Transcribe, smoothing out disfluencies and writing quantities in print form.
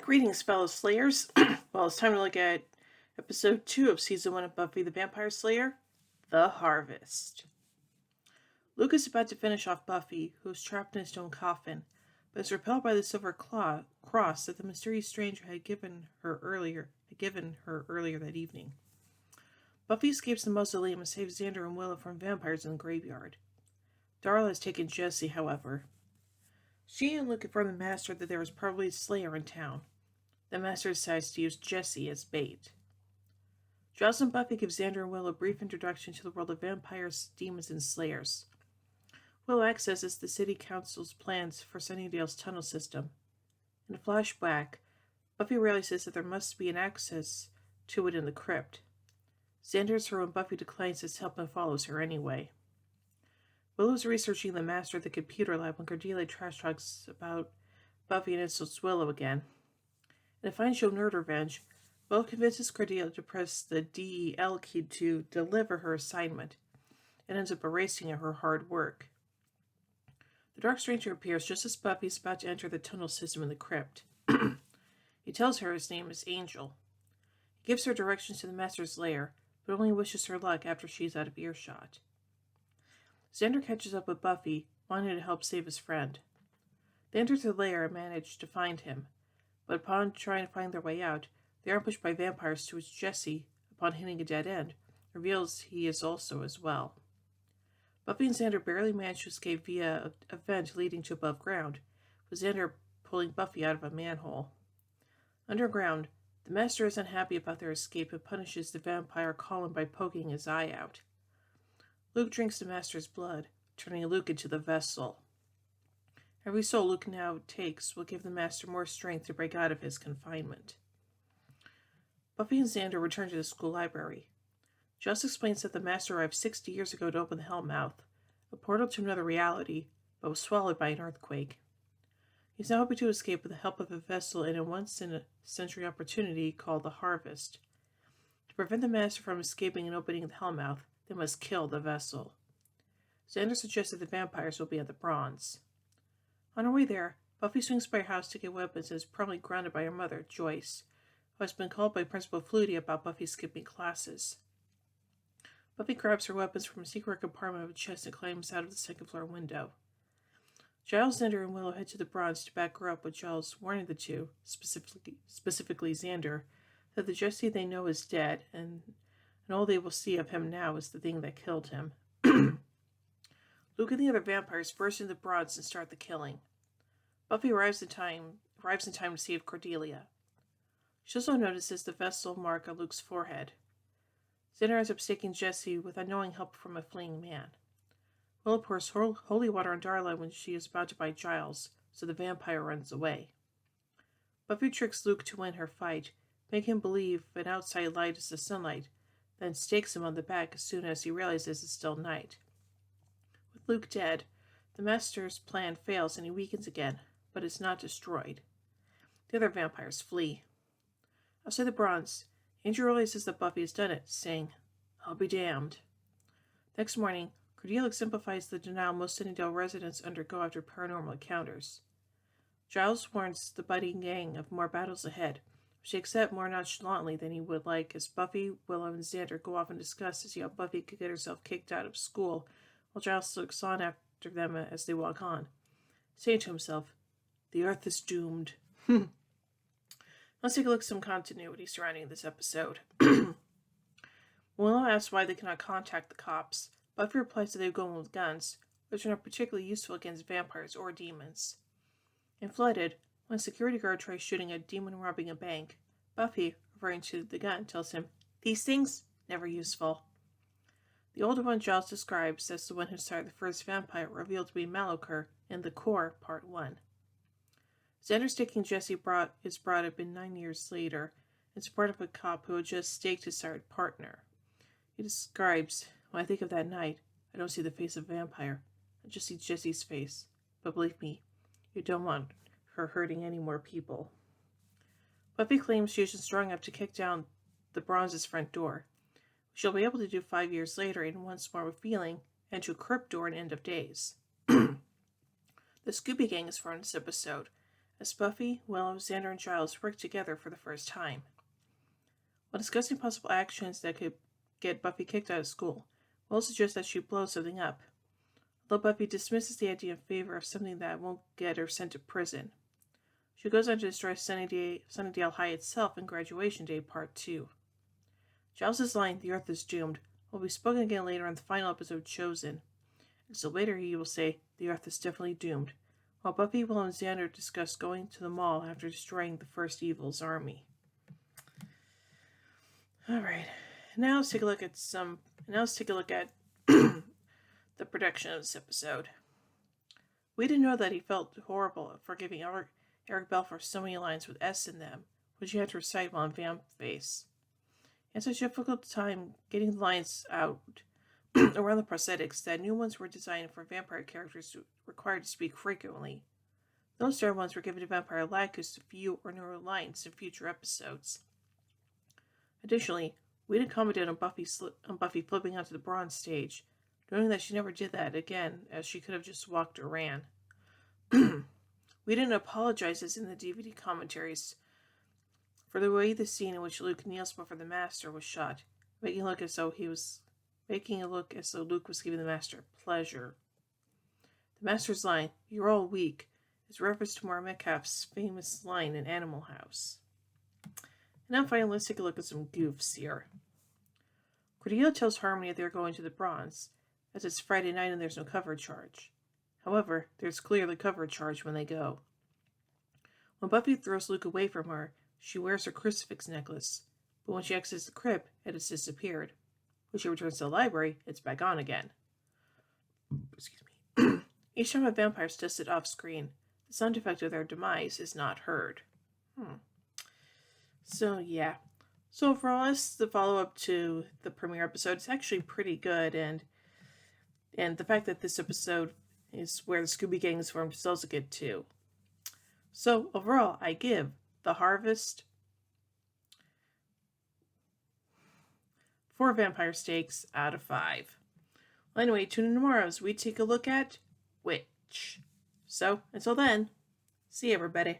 Greetings, fellow Slayers. Well, it's time to look at episode 2 of season 1 of Buffy the Vampire Slayer, The Harvest. Luke is about to finish off Buffy, who is trapped in a stone coffin, but is repelled by the silver cross that the mysterious stranger had given her earlier that evening. Buffy escapes the mausoleum and saves Xander and Willow from vampires in the graveyard. Darla has taken Jesse, however. She and Luke inform the Master that there is probably a Slayer in town. The Master decides to use Jesse as bait. Giles and Buffy give Xander and Willow a brief introduction to the world of vampires, demons, and slayers. Willow accesses the City Council's plans for Sunnydale's tunnel system. In a flashback, Buffy realizes that there must be an access to it in the crypt. Xander is her when Buffy declines his help and follows her anyway. Willow is researching the Master at the computer lab when Cordelia trash talks about Buffy and insults Willow again. In a fine show nerd revenge, Willow convinces Cordelia to press the DEL key to deliver her assignment, and ends up erasing her hard work. The Dark Stranger appears just as Buffy is about to enter the tunnel system in the crypt. He tells her his name is Angel. He gives her directions to the Master's lair, but only wishes her luck after she's out of earshot. Xander catches up with Buffy, wanting to help save his friend. They enter the lair and manage to find him, but upon trying to find their way out, they are ambushed by vampires, to which Jesse, upon hitting a dead end, reveals he is also as well. Buffy and Xander barely manage to escape via a vent leading to above ground, with Xander pulling Buffy out of a manhole. Underground, the Master is unhappy about their escape and punishes the vampire Colin by poking his eye out. Luke drinks the Master's blood, turning Luke into the vessel. Every soul Luke now takes will give the Master more strength to break out of his confinement. Buffy and Xander return to the school library. Giles explains that the Master arrived 60 years ago to open the Hellmouth, a portal to another reality, but was swallowed by an earthquake. He's now hoping to escape with the help of a vessel in a once-in-a-century opportunity called the Harvest. To prevent the Master from escaping and opening the Hellmouth, they must kill the vessel. Xander suggests that the vampires will be at the Bronze. On her way there, Buffy swings by her house to get weapons and is promptly grounded by her mother, Joyce, who has been called by Principal Flutie about Buffy skipping classes. Buffy grabs her weapons from a secret compartment of a chest and climbs out of the second-floor window. Giles, Xander, and Willow head to the Bronze to back her up, with Giles warning the two, specifically Xander, that the Jesse they know is dead, and all they will see of him now is the thing that killed him. Luke and the other vampires burst into the Bronze and start the killing. Buffy arrives in time to save Cordelia. She also notices the vessel mark on Luke's forehead. Xander ends up staking Jesse with unknowing help from a fleeing man. Willow pours holy water on Darla when she is about to bite Giles, so the vampire runs away. Buffy tricks Luke to win her fight, making him believe an outside light is the sunlight, then stakes him on the back as soon as he realizes it's still night. With Luke dead, the Master's plan fails and he weakens again, but is not destroyed. The other vampires flee. Outside the Bronze, Angel realizes that Buffy has done it, saying, "I'll be damned." Next morning, Cordelia exemplifies the denial most Sunnydale residents undergo after paranormal encounters. Giles warns the budding gang of more battles ahead, which they accept more nonchalantly than he would like, as Buffy, Willow, and Xander go off and discuss to see how Buffy could get herself kicked out of school, while Giles looks on after them as they walk on, saying to himself, "The Earth is doomed." Let's take a look at some continuity surrounding this episode. Willow asks why they cannot contact the cops. Buffy replies that they've gone with guns, which are not particularly useful against vampires or demons. In Flooded, when a security guard tries shooting a demon robbing a bank, Buffy, referring to the gun, tells him, "These things, never useful." The older one Giles describes as the one who started the first vampire revealed to be Malachor in The Core, Part 1. Xander's taking Jesse is brought up in 9 years later in support of a cop who had just staked his third partner. He describes, "When I think of that night, I don't see the face of a vampire. I just see Jesse's face. But believe me, you don't want her hurting any more people." Buffy claims she isn't strong enough to kick down the Bronze's front door. She'll be able to do 5 years later in Once More with Feeling and to Crypt Door in End of Days. The Scooby Gang is from this episode, as Buffy, Willow, Xander, and Giles work together for the first time. While discussing possible actions that could get Buffy kicked out of school, Willow suggests that she blow something up, although Buffy dismisses the idea in favor of something that won't get her sent to prison. She goes on to destroy Sunnydale High itself in Graduation Day Part 2. Giles' line, "The Earth is doomed," will be spoken again later in the final episode, Chosen. And so later he will say, "The Earth is definitely doomed," while Buffy, Willow, and Xander discuss going to the mall after destroying the first Evil's army. Alright, now let's take a look at the production of this episode. We didn't know that he felt horrible for giving Eric Belfort so many lines with S in them, which he had to recite while in Vamp Face. He had such a difficult time getting the lines out around the prosthetics that new ones were designed for vampire characters required to speak frequently. Those third ones were given to Vampire Lacus few or no lines in future episodes. Additionally, we didn't comment on Buffy flipping onto the bronze stage, knowing that she never did that again, as she could have just walked or ran. We didn't apologize as in the DVD commentaries for the way the scene in which Luke kneels before the Master was shot, making it look as though Luke was giving the Master pleasure. The Master's line, "You're all weak," is a reference to Maura Metcalf's famous line in Animal House. And now finally, let's take a look at some goofs here. Cordelia tells Harmony that they're going to the Bronze, as it's Friday night and there's no cover charge. However, there's clearly cover charge when they go. When Buffy throws Luke away from her, she wears her crucifix necklace, but when she exits the crypt, it has disappeared. When she returns to the library, it's back on again. Excuse me. Each time a vampire is tested off-screen, the sound effect of their demise is not heard. So, yeah. So, for us, the follow-up to the premiere episode is actually pretty good, and the fact that this episode is where the Scooby Gang is formed sells a good too. So, overall, I give The Harvest 4 vampire steaks out of 5. Well, anyway, tune in tomorrow as we take a look at Witch. So, until then, see you, everybody.